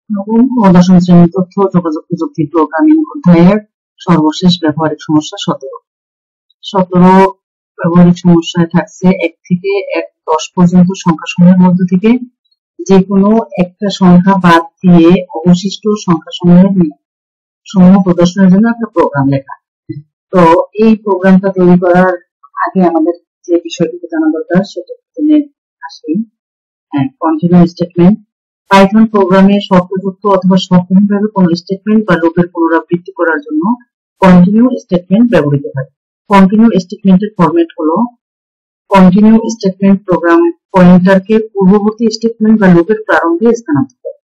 নবম ও দশম শ্রেণীর তথ্য ও যোগাযোগ প্রযুক্তি প্রোগ্রামিং অধ্যায়ের সর্বশেষ ব্যবহারিক সমস্যা 17 ব্যবহারিক সমস্যায় থাকছে 1 থেকে 10 পর্যন্ত সংখ্যাসমূহের মধ্য থেকে যে কোনো একটা সংখ্যা বাদ দিয়ে অবশিষ্ট সংখ্যাসমূহের সমূহ প্রদর্শনের জন্য একটা প্রোগ্রাম লেখা। তো এই প্রোগ্রামটা তৈরি করার আগে আমাদের যে বিষয়টুকু জানা দরকার সেটা জেনে আসি। কন্টিনিউ স্টেটমেন্ট পাইথন প্রোগ্রামে শর্তযুক্ত অথবা শর্তহীনভাবে কোনো স্টেটমেন্ট বা লুপের পুনরাবৃত্তি করার জন্য কন্টিনিউ স্টেটমেন্ট ব্যবহৃত হয়। কন্টিনিউ স্টেটমেন্টের ফরম্যাট হলো কন্টিনিউ স্টেটমেন্ট প্রোগ্রাম পয়েন্টারকে পূর্ববর্তী স্টেটমেন্ট বা লুপের প্রারম্ভে স্থানান্তর করে।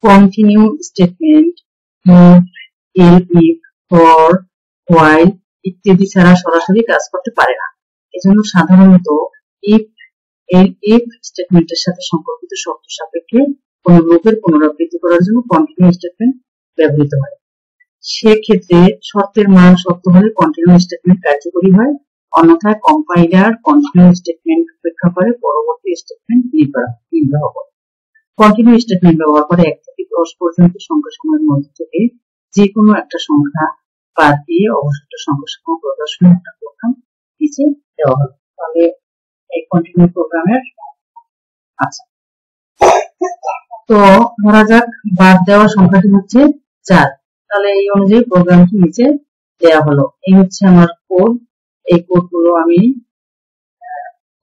Continue statement if, for, while ইত্যাদি ছাড়া সরাসরি কাজ করতে পারে না। এজন্য সাধারণত ইফ স্টেটমেন্টের সাথে সম্পর্কিত শর্ত সাপেক্ষে কোন লুপের পুনরাবৃত্তি করার জন্য কন্টিনিউ স্টেটমেন্ট ব্যবহৃত হয়। সেক্ষেত্রে শর্তের মান সত্য হলে কন্টিনিউ স্টেটমেন্ট কার্যকরী হয়, অন্যথায় কম্পাইলার কন্টিনিউ স্টেটমেন্ট উপেক্ষা করে পরবর্তী স্টেটমেন্ট নির্বাহ করে। কন্টিনিউ স্টেটমেন্ট ব্যবহার করে 1 থেকে 10 পর্যন্ত সংখ্যাসমূহের মধ্যে থেকে যে কোনো একটা সংখ্যা বাদ দিয়ে অবশিষ্ট সংখ্যাসমূহ প্রদর্শনের একটা প্রোগ্রাম নিচে দেওয়া হলো। তাহলে এই কন্টিনিউ প্রোগ্রামের আচ্ছা, তো ধরা যাক বাদ দেওয়া সংখ্যাটি হচ্ছে 4। তাহলে এই অনুযায়ী প্রোগ্রামটি নিচে দেওয়া হলো। এই হচ্ছে আমার কোড। এই কোডগুলো আমি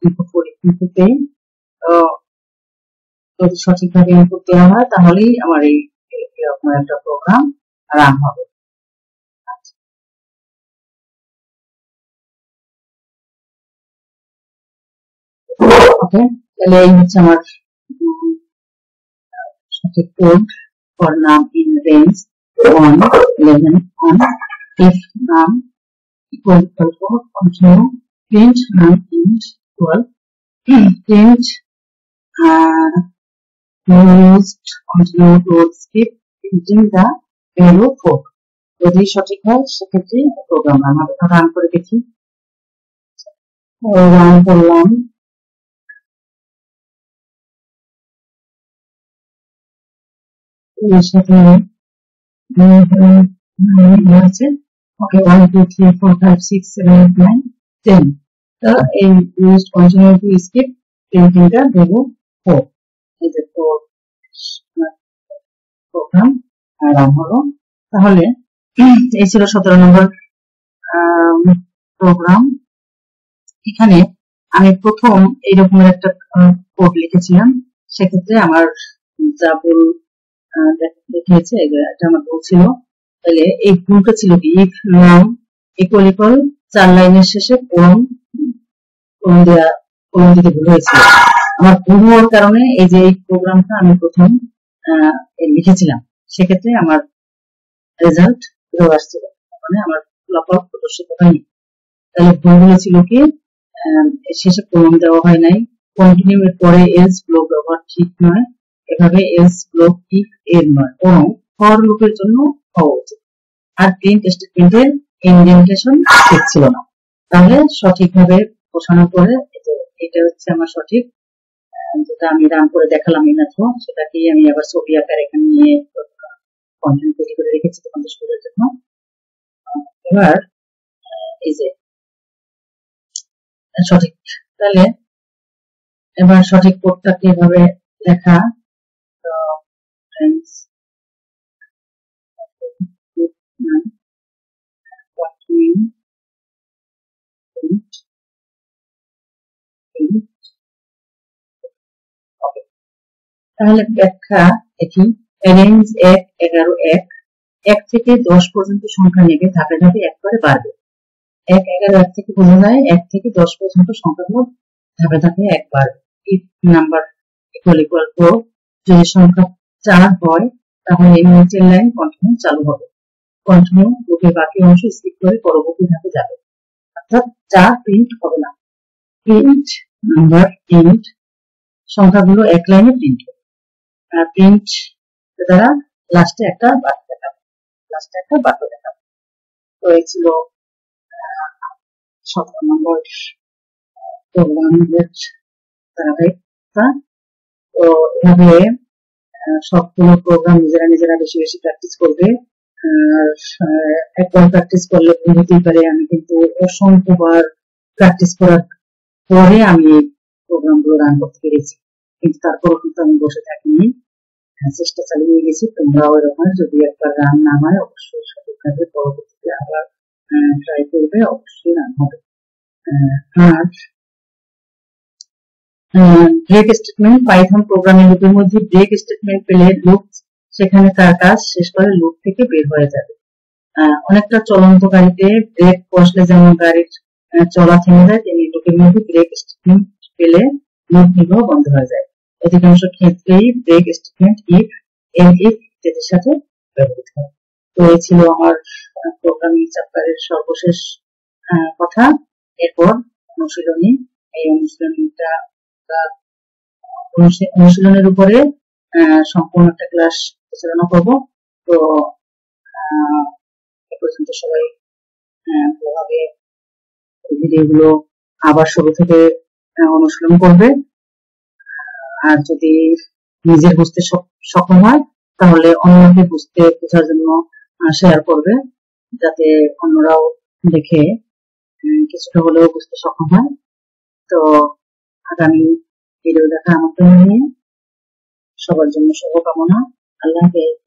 ইনপুট করি। ইনপুটে যদি সঠিকভাবে ইনপুট দেওয়া হয় তাহলেই আমার এই এরকম একটা প্রোগ্রাম রান হবে। ওকে, তাহলে এই হচ্ছে আমার সঠিক কোড। ফর নাম in range 1 11 on if num equal to continue print num int 12 print used continue to skip printing the value 4। যদি সঠিক হয় সেক্ষেত্রে প্রোগ্রাম রান করে দেখি। রান করলাম, এর সাথে আছে ওকে 1 2 3 4 5 6 7 8 9 10। তো এই used continue to skip printing the value 4 এই যে প্রোগ্রাম রান হলো। তাহলে এই ছিল 17 নম্বর প্রোগ্রাম। এখানে আমি প্রথম এইরকমের একটা কোড লিখেছিলাম, সেক্ষেত্রে আমার যা ভুল দেখিয়েছে এটা আমার ভুল ছিল। তাহলে এই ভুলটা ছিল কি, ইফ নাম ইকুয়াল 4 লাইনের শেষে কোলন দিতে ভুল হয়েছিল। আমার ভুল হওয়ার কারণে এই যে এই প্রোগ্রামটা আমি প্রথম লিখেছিলাম, সেক্ষেত্রে আমার রেজাল্ট এরর আসছিল, মানে আমার ফলাফল প্রদর্শিত হয়নি। তাহলে ভুলগুলো ছিল কি, শেষে কোলন দেওয়া হয় নাই, কন্টিনিউ এর পরে এলস ব্লক ব্যবহার ঠিক নয়, এভাবে এলস ব্লক ইফ এর নয়, বরং ফর লুপের জন্য হওয়া উচিত। আর প্রিন্ট স্টেটমেন্টের ইনডেন্টেশন ঠিক ছিল না। তাহলে সঠিকভাবে বসানোর পরে এটা হচ্ছে আমার সঠিক, যেটা আমি রান করে দেখালাম এইমাত্র, সেটাকেই আমি আবার ছবি আকার এখানে নিয়ে কন্টেন্ট তৈরি করে রেখেছি তোমাদের সুবিধার জন্য। এবার এই যে সঠিক, তাহলে এবার সঠিক কোডটাকে এভাবে লেখা। তো ফ্রেন্ডস তাহলে ব্যাখ্যা এটি রেঞ্জ 1 11 1 থেকে 10 পর্যন্ত সংখ্যা নেবে ধাপে ধাপে একবারে বাড়বে। 1 11 1 থেকে বোঝা যায় 1 থেকে 10 পর্যন্ত সংখ্যাগুলো ধাপে ধাপে এক বাড়বে। If number equal equal to যদি সংখ্যা 4 হয় তাহলে এই নিচের লাইন কন্টিনিউ চালু হবে। কন্টিনিউ লুপের বাকি অংশ স্কিপ করে পরবর্তী ধাপে যাবে, অর্থাৎ 4 প্রিন্ট হবে না। প্রিন্ট নাম্বার প্রিন্ট সংখ্যাগুলো এক লাইনে প্রিন্ট হবে। প্রিন্ট দ্বারা লাস্টে একটা বাক্য দেখাবে, তো এই ছিল 17 নম্বর প্রোগ্রামের ধারাবাহিকতা। তো এভাবে সবগুলো প্রোগ্রাম নিজেরা নিজেরা বেশি বেশি প্র্যাকটিস করবে। আর একবার প্র্যাকটিস করলে ভুল হতেই পারে, আমি কিন্তু অসংখ্যবার প্র্যাকটিস করার পরে আমি এই প্রোগ্রাম গুলো রান করতে পেরেছি, কিন্তু তারপরও কিন্তু আমি বসে থাকিনি, চেষ্টা চালিয়ে গেছি। তোমরাও এরকম যদি একবার রান না হয় অবশ্যই সঠিকভাবে পরবর্তীতে আবার ট্রাই করবে, অবশ্যই রান হবে। আর ব্রেক স্টেটমেন্ট, পাইথন প্রোগ্রামিং লুপের মধ্যে ব্রেক স্টেটমেন্ট পেলে লুপ সেখানে তার কাজ শেষ করে লুপ থেকে বের হয়ে যাবে। অনেকটা চলন্ত গাড়িতে ব্রেক বসলে যেমন গাড়ির চলা থেমে যায়, তেমনি লুপের মধ্যে ব্রেক স্টেটমেন্ট পেলে লুপ নির্বাহ বন্ধ হয়ে যায়। অধিকাংশ ক্ষেত্রেই ব্রেক স্টেটমেন্ট ইফ, এলইফ ইত্যাদির সাথে ব্যবহৃত হয়। তো এই ছিল আমার প্রোগ্রামিং চ্যাপ্টারের সর্বশেষ কথা। এরপর অনুশীলনী, এই অনুশীলনীটা অনুশীলনের উপরে সম্পূর্ণ একটা ক্লাস পরিচালনা করব। তো এ পর্যন্ত সবাই ভালোভাবে ভিডিওগুলো আবার শুরু থেকে অনুশীলন করবে। আর যদি নিজের বুঝতে সক্ষম হয় তাহলে অন্যকে বোঝার জন্য শেয়ার করবে, যাতে অন্যরাও দেখে কিছুটা হলেও বুঝতে সক্ষম হয়। তো আগামী ভিডিও দেখা আমন্ত্রণ নিয়ে সবার জন্য শুভকামনা। আল্লাহ হাফেজ।